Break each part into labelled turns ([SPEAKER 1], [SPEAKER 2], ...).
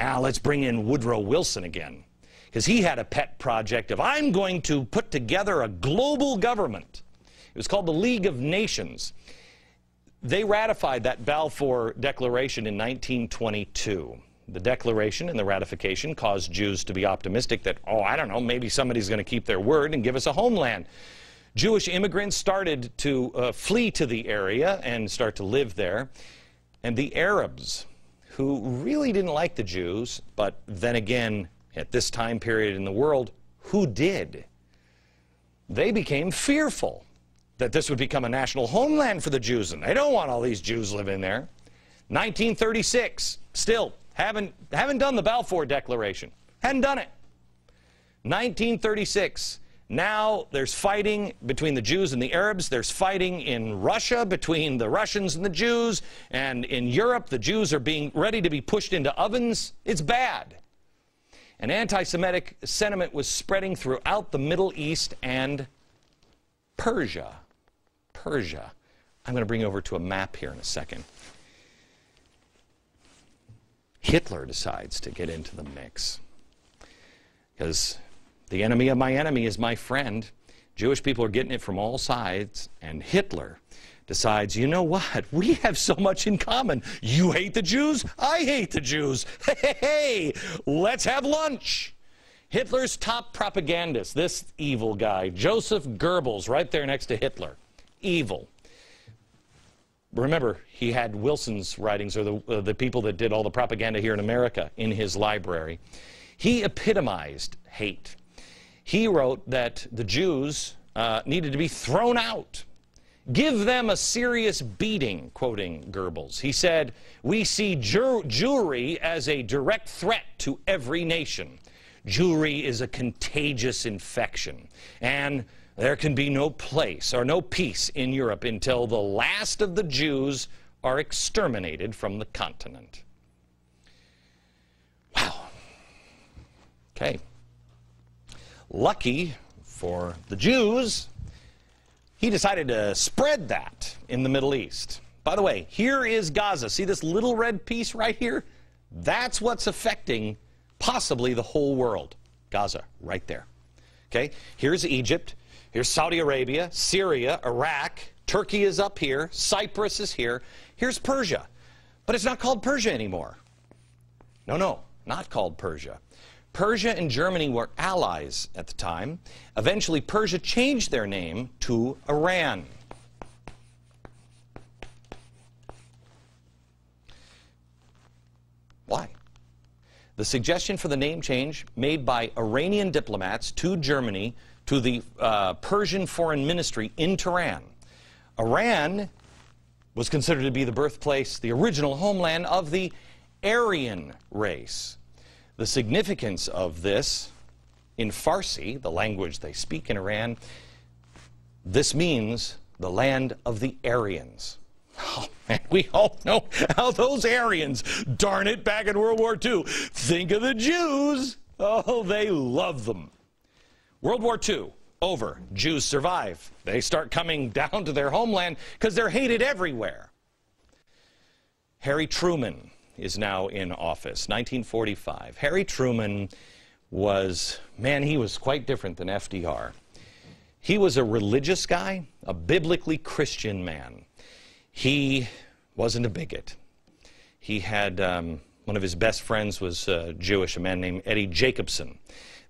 [SPEAKER 1] Now let's bring in Woodrow Wilson again, because he had a pet project of, I'm going to put together a global government. It was called the League of Nations. They ratified that Balfour Declaration in 1922. The declaration and the ratification caused Jews to be optimistic that, oh, I don't know, maybe somebody's going to keep their word and give us a homeland. Jewish immigrants started to flee to the area and start to live there. And the Arabs, who really didn't like the Jews, but then again, at this time period in the world, who did? They became fearful that this would become a national homeland for the Jews, and they don't want all these Jews living there. 1936, still haven't done the Balfour Declaration. Hadn't done it. 1936, now there's fighting between the Jews and the Arabs. There's fighting in Russia between the Russians and the Jews, and in Europe the Jews are being ready to be pushed into ovens. It's bad. And anti-Semitic sentiment was spreading throughout the Middle East and Persia. Persia. I'm going to bring you over to a map here in a second. Hitler decides to get into the mix, because the enemy of my enemy is my friend. Jewish people are getting it from all sides, and Hitler decides, you know what? We have so much in common. You hate the Jews, I hate the Jews. Hey, let's have lunch. Hitler's top propagandist, this evil guy, Joseph Goebbels, right there next to Hitler. Evil. Remember, he had Wilson's writings, or the people that did all the propaganda here in America, in his library. He epitomized hate. He wrote that the Jews needed to be thrown out. Give them a serious beating, quoting Goebbels. He said, we see Jewry as a direct threat to every nation. Jewry is a contagious infection, and there can be no place or no peace in Europe until the last of the Jews are exterminated from the continent. Wow. Okay. Lucky for the Jews, he decided to spread that in the Middle East. By the way, here is Gaza. See this little red piece right here? That's what's affecting possibly the whole world. Gaza, right there. Okay? Here's Egypt. Here's Saudi Arabia, Syria, Iraq. Turkey is up here. Cyprus is here. Here's Persia. But it's not called Persia anymore. No, not called Persia. Persia and Germany were allies at the time. Eventually, Persia changed their name to Iran. Why? The suggestion for the name change made by Iranian diplomats to Germany, to the Persian Foreign Ministry in Tehran. Iran was considered to be the birthplace, the original homeland of the Aryan race. The significance of this in Farsi, the language they speak in Iran, this means the land of the Aryans. Oh, man, we all know how those Aryans, darn it, back in World War II. Think of the Jews. Oh, they love them. World War II, over. Jews survive. They start coming down to their homeland because they're hated everywhere. Harry Truman is now in office, 1945. Harry Truman was, man, he was quite different than FDR. He was a religious guy, a biblically Christian man. He wasn't a bigot. He had, one of his best friends was Jewish, a man named Eddie Jacobson.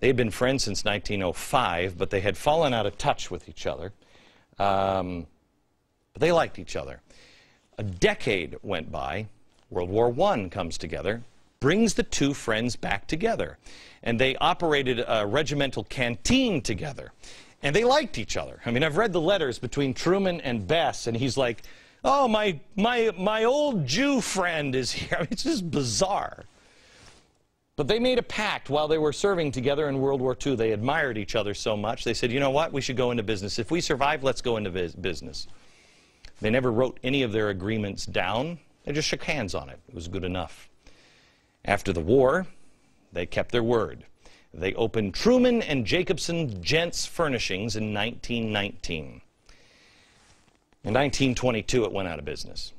[SPEAKER 1] They had been friends since 1905, but they had fallen out of touch with each other. But they liked each other. A decade went by. World War I comes together, brings the two friends back together. And they operated a regimental canteen together. And they liked each other. I mean, I've read the letters between Truman and Bess, and he's like, oh, my old Jew friend is here. I mean, it's just bizarre. But they made a pact while they were serving together in World War II. They admired each other so much. They said, you know what? We should go into business. If we survive, let's go into business. They never wrote any of their agreements down. They just shook hands on it. It was good enough. After the war, they kept their word. They opened Truman and Jacobson Gents Furnishings in 1919. In 1922, it went out of business.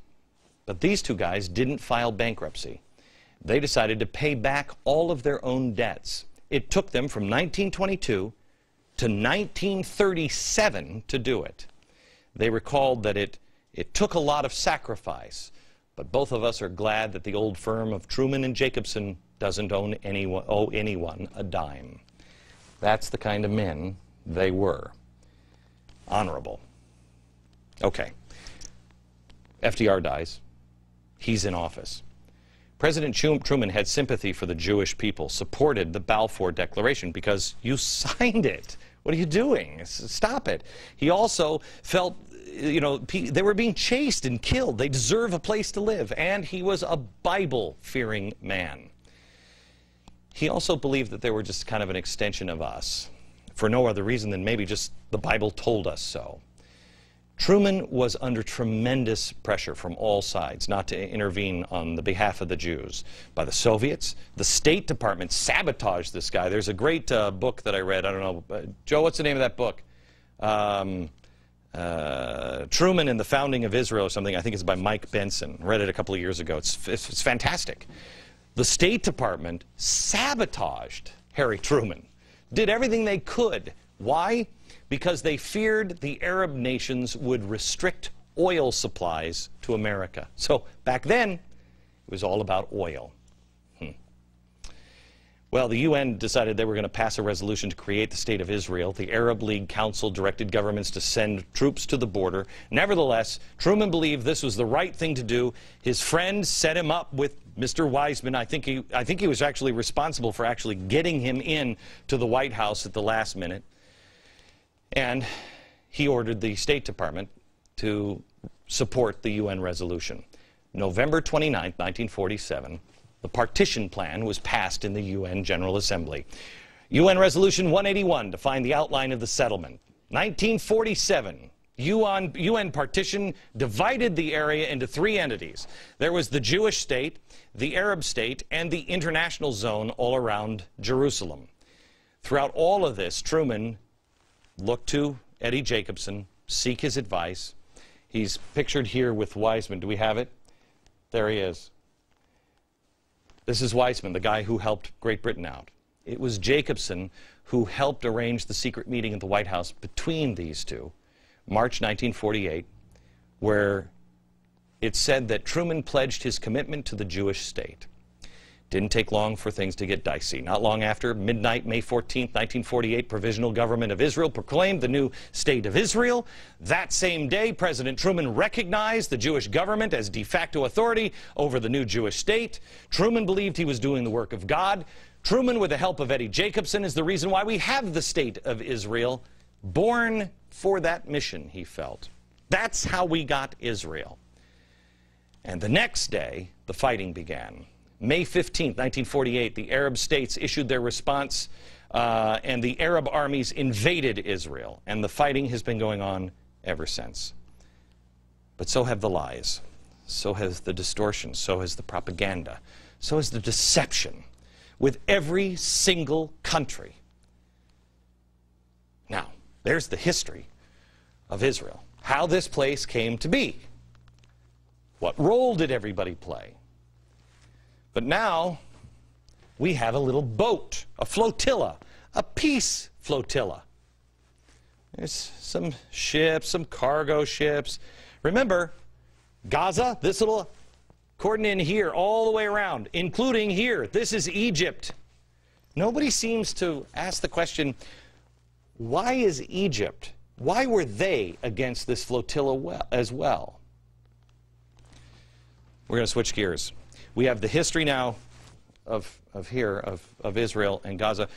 [SPEAKER 1] But these two guys didn't file bankruptcy. They decided to pay back all of their own debts. It took them from 1922 to 1937 to do it. They recalled that it took a lot of sacrifice, but both of us are glad that the old firm of Truman and Jacobson doesn't owe anyone a dime. That's the kind of men they were. Honorable. Okay. FDR dies. He's in office. President Truman had sympathy for the Jewish people, supported the Balfour Declaration because you signed it. What are you doing? Stop it. He also felt, you know, they were being chased and killed. They deserve a place to live. And he was a Bible-fearing man. He also believed that they were just kind of an extension of us, for no other reason than maybe just the Bible told us so. Truman was under tremendous pressure from all sides not to intervene on the behalf of the Jews. By the Soviets, the State Department sabotaged this guy. There's a great book that I read. I don't know. Joe, what's the name of that book? Truman and the Founding of Israel or something. I think it's by Mike Benson. I read it a couple of years ago. It's fantastic. The State Department sabotaged Harry Truman. Did everything they could. Why? Because they feared the Arab nations would restrict oil supplies to America. So back then, it was all about oil. Well, the UN decided they were going to pass a resolution to create the State of Israel. The Arab League Council directed governments to send troops to the border. Nevertheless, Truman believed this was the right thing to do. His friend set him up with Mr. Weizmann. I think he was actually responsible for actually getting him in to the White House at the last minute. And he ordered the State Department to support the UN resolution. November 29, 1947, the partition plan was passed in the UN General Assembly. UN Resolution 181 defined the outline of the settlement. 1947, UN partition divided the area into three entities. There was the Jewish state, the Arab state, and the international zone all around Jerusalem. Throughout all of this, Truman look to Eddie Jacobson, seek his advice. He's pictured here with Weizmann. Do we have it? There he is. This is Weizmann, the guy who helped Great Britain out. It was Jacobson who helped arrange the secret meeting at the White House between these two, March 1948, where it said that Truman pledged his commitment to the Jewish state. Didn't take long for things to get dicey. Not long after, midnight, May 14, 1948, Provisional Government of Israel proclaimed the new State of Israel. That same day, President Truman recognized the Jewish government as de facto authority over the new Jewish state. Truman believed he was doing the work of God. Truman, with the help of Eddie Jacobson, is the reason why we have the State of Israel, born for that mission, he felt. That's how we got Israel. And the next day, the fighting began. May 15, 1948, the Arab states issued their response, and the Arab armies invaded Israel. And the fighting has been going on ever since. But so have the lies. So has the distortion. So has the propaganda. So has the deception with every single country. Now, there's the history of Israel. How this place came to be. What role did everybody play? But now, we have a little boat, a flotilla, a peace flotilla. There's some ships, some cargo ships. Remember, Gaza, this little cordon in here, all the way around, including here. This is Egypt. Nobody seems to ask the question, why is Egypt, why were they against this flotilla as well? We're going to switch gears. We have the history now of Israel and Gaza,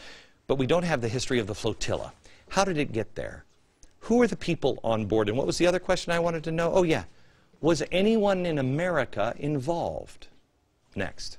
[SPEAKER 1] but we don't have the history of the flotilla. How did it get there? Who are the people on board? And what was the other question I wanted to know? Oh, yeah. Was anyone in America involved? Next.